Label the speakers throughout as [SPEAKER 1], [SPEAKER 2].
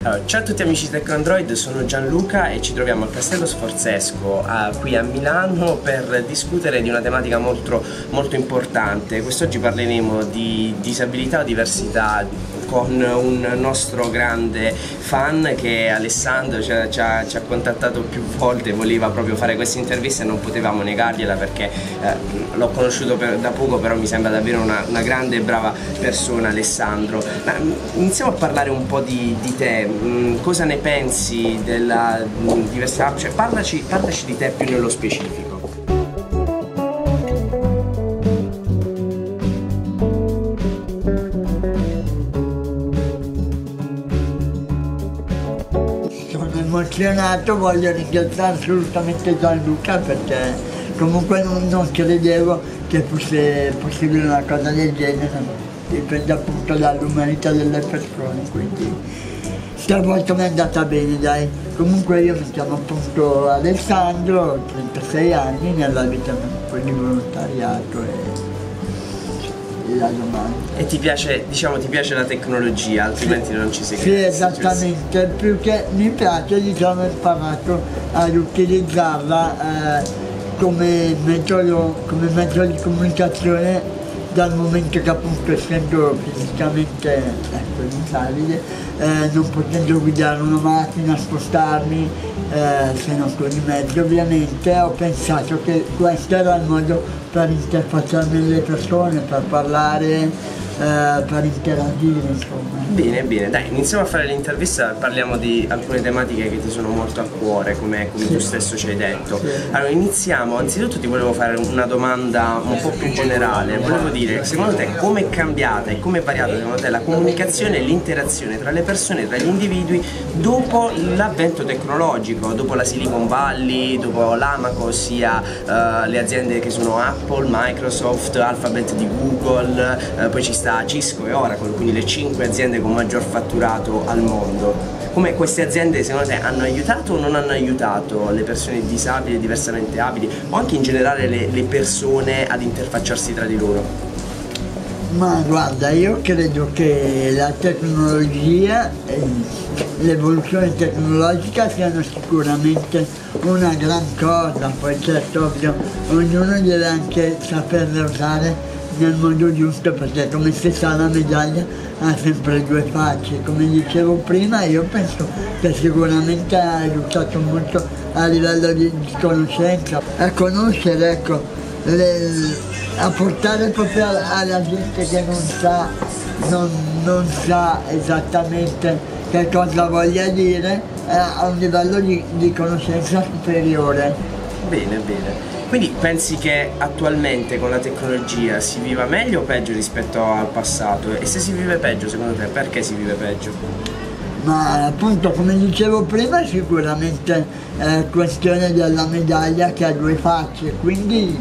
[SPEAKER 1] Allora, ciao a tutti amici Tecno Android, sono Gianluca e ci troviamo al Castello Sforzesco qui a Milano per discutere di una tematica molto importante. Quest'oggi parleremo di disabilità o diversità con un nostro grande fan che è Alessandro, ci ha contattato più volte, voleva proprio fare questa intervista e non potevamo negargliela perché l'ho conosciuto da poco, però mi sembra davvero una grande e brava persona Alessandro. Ma iniziamo a parlare un po' di te. Cosa ne pensi della diversità? Cioè, parlaci di te più nello specifico.
[SPEAKER 2] Sono emozionato, voglio ringraziare assolutamente Gianluca perché comunque non credevo che fosse possibile una cosa del genere, dipende appunto dall'umanità delle persone, quindi stavolta mi è andata bene, dai. Comunque io mi chiamo appunto Alessandro, ho 36 anni, nella vita di volontariato e la domanda.
[SPEAKER 1] E ti piace, diciamo, ti piace la tecnologia, altrimenti non ci sei.
[SPEAKER 2] Sì, esattamente, più che mi piace, diciamo, ho imparato ad utilizzarla come mezzo di comunicazione, dal momento che appunto essendo fisicamente disabile, non potendo guidare una macchina, spostarmi, se non con i mezzi ovviamente, ho pensato che questo era il modo per interfacciarmi con le persone, per parlare, per interagire, insomma.
[SPEAKER 1] Bene, bene, dai, iniziamo a fare l'intervista, parliamo di alcune tematiche che ti sono molto a cuore, come sì, tu stesso ci hai detto. Sì. Allora iniziamo, anzitutto ti volevo fare una domanda un po' più generale, volevo dire, secondo te come è cambiata e come è variata secondo te la comunicazione e l'interazione tra le persone, tra gli individui dopo l'avvento tecnologico, dopo la Silicon Valley, dopo l'Amaco, ossia le aziende che sono Apple, Microsoft, Alphabet di Google, poi ci sta Cisco e Oracle, quindi le 5 aziende con maggior fatturato al mondo. Come queste aziende secondo te hanno aiutato o non hanno aiutato le persone disabili, diversamente abili o anche in generale le persone ad interfacciarsi tra di loro?
[SPEAKER 2] Ma guarda, io credo che la tecnologia, l'evoluzione tecnologica siano sicuramente una gran cosa, poi certo ovvio ognuno deve anche saperle usare nel modo giusto, perché come si sa la medaglia ha sempre due facce. Come dicevo prima, io penso che sicuramente ha aiutato molto a livello di conoscenza, a conoscere, ecco, a portare proprio alla gente che non sa esattamente che cosa voglia dire, a un livello di conoscenza superiore.
[SPEAKER 1] Bene, bene. Quindi pensi che attualmente con la tecnologia si viva meglio o peggio rispetto al passato? E se si vive peggio, secondo te, perché si vive peggio?
[SPEAKER 2] Ma appunto, come dicevo prima, sicuramente è questione della medaglia che ha due facce, quindi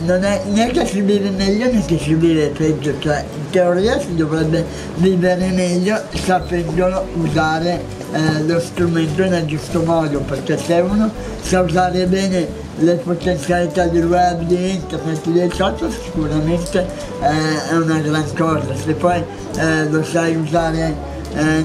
[SPEAKER 2] non è né che si vive meglio né che si vive peggio, cioè in teoria si dovrebbe vivere meglio sapendo usare lo strumento nel giusto modo, perché se uno sa usare bene le potenzialità del web, di internet, dei social, sicuramente è una gran cosa. Se poi lo sai usare,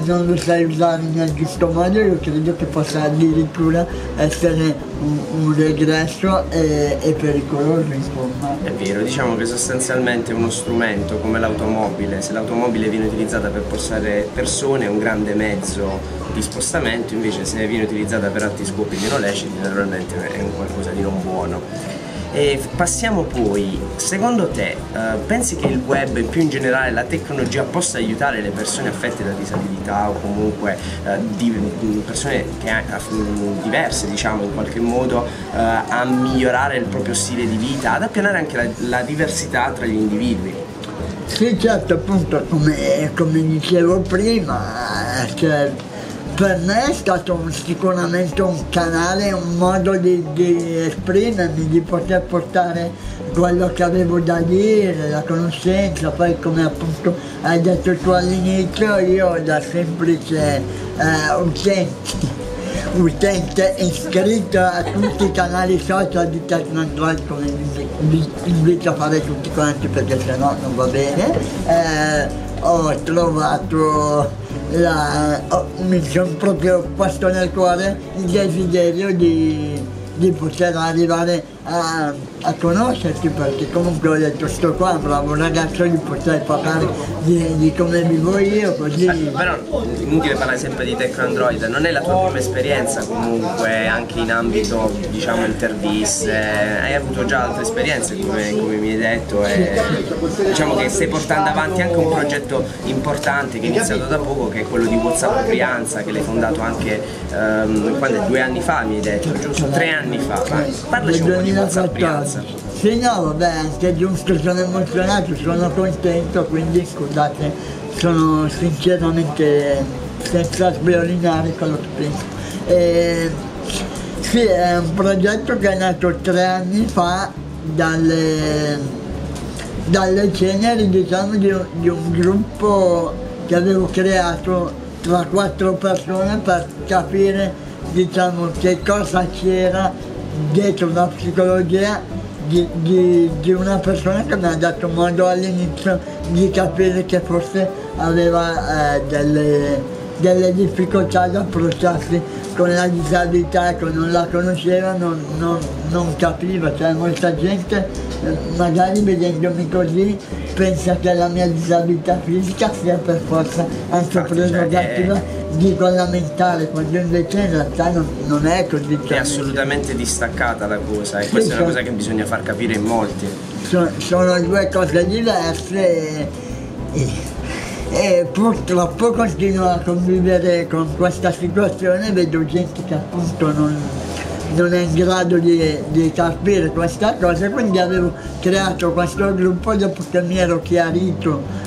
[SPEAKER 2] non lo sai usare nel giusto modo, io credo che possa addirittura essere un regresso e pericoloso, insomma.
[SPEAKER 1] È vero, diciamo che sostanzialmente è uno strumento come l'automobile. Se l'automobile viene utilizzata per portare persone è un grande mezzo di spostamento, invece se viene utilizzata per altri scopi meno leciti naturalmente è un qualcosa di non buono. E passiamo poi, secondo te, pensi che il web e più in generale la tecnologia possa aiutare le persone affette da disabilità o comunque persone diverse, diciamo, in qualche modo a migliorare il proprio stile di vita, ad appianare anche la diversità tra gli individui?
[SPEAKER 2] Sì, certo, appunto, come dicevo prima, cioè, per me è stato sicuramente un canale, un modo di esprimermi, di poter portare quello che avevo da dire, la conoscenza. Poi, come appunto hai detto tu all'inizio, io da semplice utente iscritto a tutti i canali social di Tecno Android, come vi invito a fare tutti quanti perché sennò non va bene, ho trovato mi sono proprio posto nel cuore il desiderio di poter arrivare a conoscerti, perché comunque ho detto sto qua, bravo ragazzo, gli potrei parlare di come vivo io, così.
[SPEAKER 1] Però inutile parlare sempre di Tecno Android, non è la tua prima esperienza comunque anche in ambito, diciamo, interviste, hai avuto già altre esperienze come mi hai detto, e diciamo che stai portando avanti anche un progetto importante che è iniziato da poco, che è quello di WhatsApp Brianza, che l'hai fondato anche quando 2 anni fa mi hai detto, giusto? 3 anni fa. Parlaci un po' di WhatsApp Brianza.
[SPEAKER 2] Sì, no, vabbè, anche giusto, sono emozionato, sono contento, quindi scusate, sono sinceramente senza sviolinare quello che penso. Sì, è un progetto che è nato 3 anni fa dalle ceneri, diciamo, di un gruppo che avevo creato tra 4 persone per capire, diciamo, che cosa c'era dietro la psicologia di una persona che mi ha dato modo all'inizio di capire che forse aveva delle difficoltà ad approcciarsi con la disabilità, che non la conosceva, non capiva, cioè molta gente magari vedendomi così pensa che la mia disabilità fisica sia per forza anche prerogativa di quella mentale, quando invece in realtà non è così.
[SPEAKER 1] È assolutamente distaccata la cosa, e questa è una cosa che bisogna far capire in molti.
[SPEAKER 2] Sono 2 cose diverse e purtroppo continuo a convivere con questa situazione, vedo gente che appunto non è in grado di capire questa cosa, quindi avevo creato questo gruppo dopo che mi ero chiarito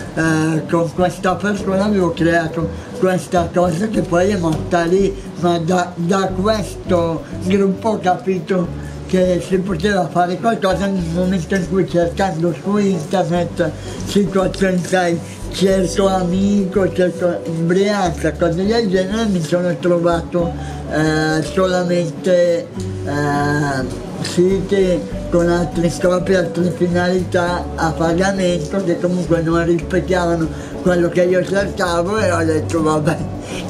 [SPEAKER 2] con questa persona, avevo creato questa cosa che poi è morta lì, ma da questo gruppo ho capito che si poteva fare qualcosa nel momento in cui, cercando su internet situazioni, sai, cerco amico, cerco Brianza, cose del genere, mi sono trovato solamente siti con altri scopi, altre finalità a pagamento che comunque non rispecchiavano quello che io cercavo, e ho detto vabbè,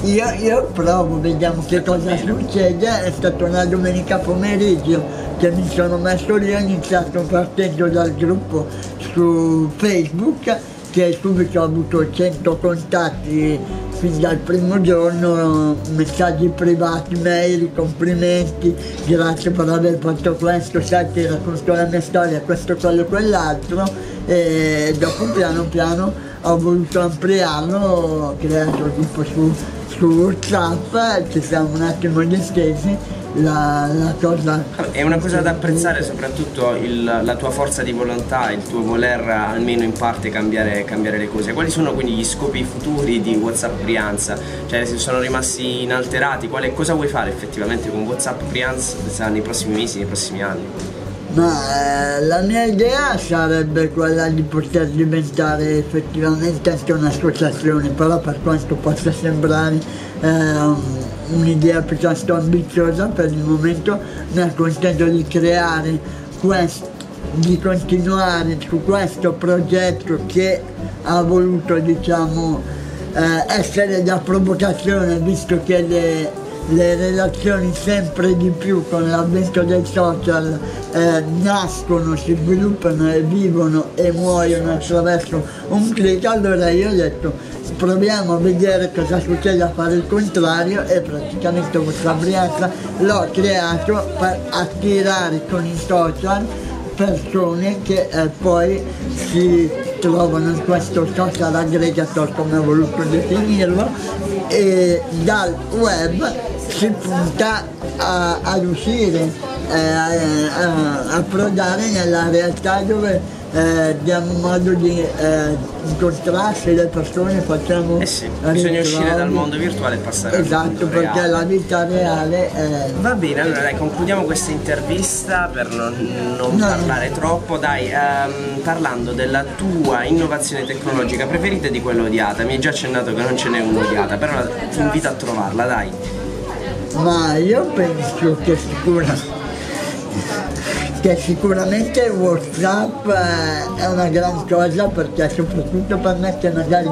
[SPEAKER 2] io provo, vediamo che cosa succede. È stata una domenica pomeriggio che mi sono messo lì, ho iniziato partendo dal gruppo su Facebook, che subito ho avuto 100 contatti fin dal primo giorno, messaggi privati, mail, complimenti, grazie per aver fatto questo, sai, ti racconto la mia storia, questo, quello, quell'altro, e dopo piano piano ho voluto ampliarlo, ho creato il gruppo su WhatsApp, ci siamo un attimo distesi. La cosa
[SPEAKER 1] è una cosa da apprezzare, soprattutto la tua forza di volontà, il tuo voler almeno in parte cambiare le cose. Quali sono quindi gli scopi futuri di WhatsApp Brianza? Cioè, se sono rimasti inalterati, cosa vuoi fare effettivamente con WhatsApp Brianza nei prossimi mesi, nei prossimi anni?
[SPEAKER 2] Ma la mia idea sarebbe quella di poter diventare effettivamente anche un'associazione, però per quanto possa sembrare un'idea piuttosto ambiziosa, per il momento mi accontento di creare di continuare su questo progetto che ha voluto, diciamo, essere da provocazione, visto che le relazioni sempre di più con l'avvento dei social nascono, si sviluppano e vivono e muoiono attraverso un click. Allora io ho detto proviamo a vedere cosa succede a fare il contrario, e praticamente questa Brianza l'ho creato per attirare con i social persone che poi si trovano in questo social aggregator, come ho voluto definirlo, e dal web si punta ad uscire, a approdare nella realtà, dove diamo modo di incontrarsi le persone, facciamo
[SPEAKER 1] bisogna uscire dal mondo virtuale e passare al mondo reale.
[SPEAKER 2] Perché la vita reale
[SPEAKER 1] Va bene, allora dai, concludiamo questa intervista per non parlare troppo, dai, parlando della tua innovazione tecnologica preferita e di quella odiata. Mi hai già accennato che non ce n'è un'odiata, però ti invito a trovarla, dai.
[SPEAKER 2] Ma io penso che che sicuramente WhatsApp è una gran cosa, perché soprattutto per me che magari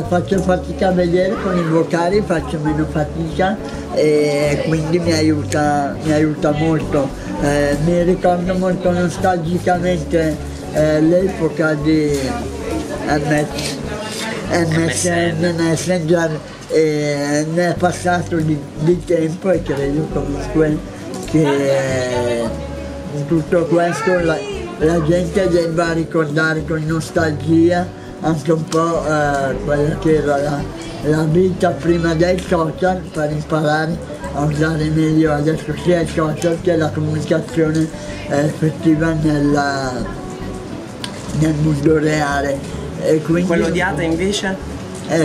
[SPEAKER 2] faccio fatica a vedere, con i vocali faccio meno fatica e quindi mi aiuta molto. Mi ricordo molto nostalgicamente l'epoca di MSN Messenger, e ne è passato di tempo e credo comunque che in tutto questo la gente debba ricordare con nostalgia anche un po' quella che era la vita prima dei social, per imparare a usare meglio adesso sia i social che la comunicazione effettiva nel mondo reale. E quindi,
[SPEAKER 1] quello di Ada invece?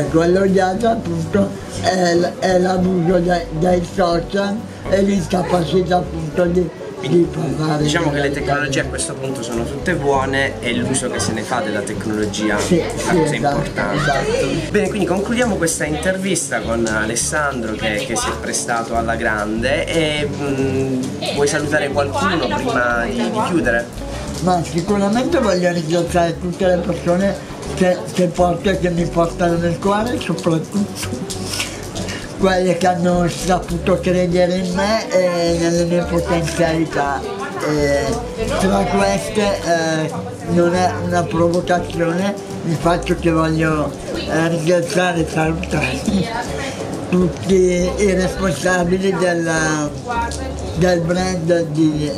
[SPEAKER 2] Quello di Ada appunto è l'abuso dei social e l'incapacità appunto di parlare.
[SPEAKER 1] Diciamo che le tecnologie a questo punto sono tutte buone e l'uso che se ne fa della tecnologia è una cosa importante.
[SPEAKER 2] Esatto.
[SPEAKER 1] Bene, quindi concludiamo questa intervista con Alessandro che si è prestato alla grande e vuoi salutare qualcuno prima di chiudere?
[SPEAKER 2] Ma sicuramente voglio ringraziare tutte le persone che mi portano nel cuore, soprattutto quelle che hanno saputo credere in me e nelle mie potenzialità. Tra queste non è una provocazione, il fatto che voglio ringraziare e salutare tutti i responsabili del brand di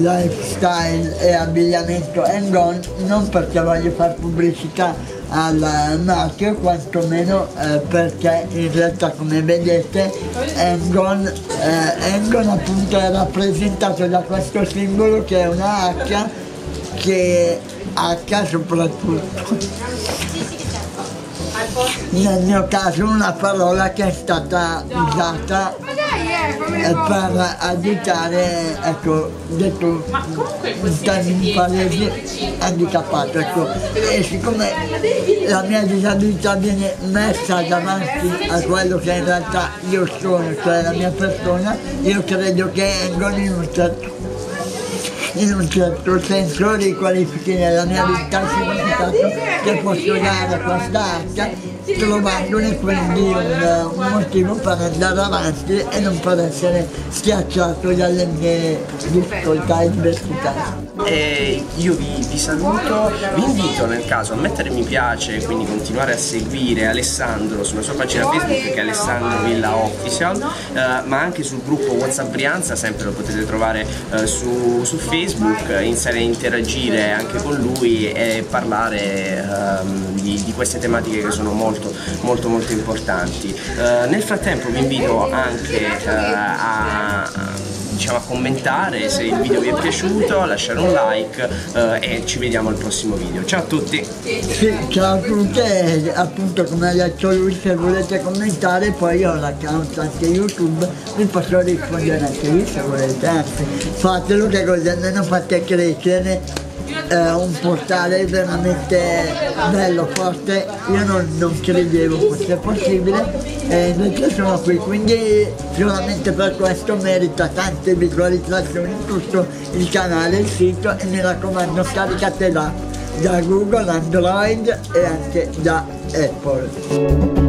[SPEAKER 2] lifestyle e abbigliamento Gone, non perché voglio fare pubblicità al marchio, quantomeno perché in realtà, come vedete, Gone appunto è rappresentato da questo simbolo che è una H, che H soprattutto nel mio caso una parola che è stata usata per additare, ecco, detto in termini palesi, handicappato, ecco. E siccome la mia disabilità viene messa davanti a quello che in realtà io sono, cioè la mia persona, io credo che Gone in un certo senso riqualifichi nella mia vita il significato che posso dare a questa arte, trovandone quindi un motivo per andare avanti e non per essere schiacciato dalle mie difficoltà e diversità.
[SPEAKER 1] E io vi saluto, vi invito nel caso a mettere mi piace, quindi continuare a seguire Alessandro sulla sua pagina Facebook che è Alessandro Villa Official, ma anche sul gruppo WhatsApp Brianza, sempre lo potete trovare su Facebook, iniziare a interagire anche con lui e parlare di queste tematiche che sono molto importanti. Nel frattempo vi invito anche a commentare se il video vi è piaciuto, a lasciare un like e ci vediamo al prossimo video. Ciao a tutti!
[SPEAKER 2] Sì, ciao a tutti, e appunto come ha detto lui, se volete commentare poi ho l'account anche YouTube, vi posso rispondere anche lì se volete, anzi fatelo, che così almeno fate crescere un portale veramente bello, forte. Io non credevo fosse possibile e invece sono qui, quindi solamente per questo merita tante visualizzazioni tutto il canale, il sito, e mi raccomando scaricate da Google, Android e anche da Apple.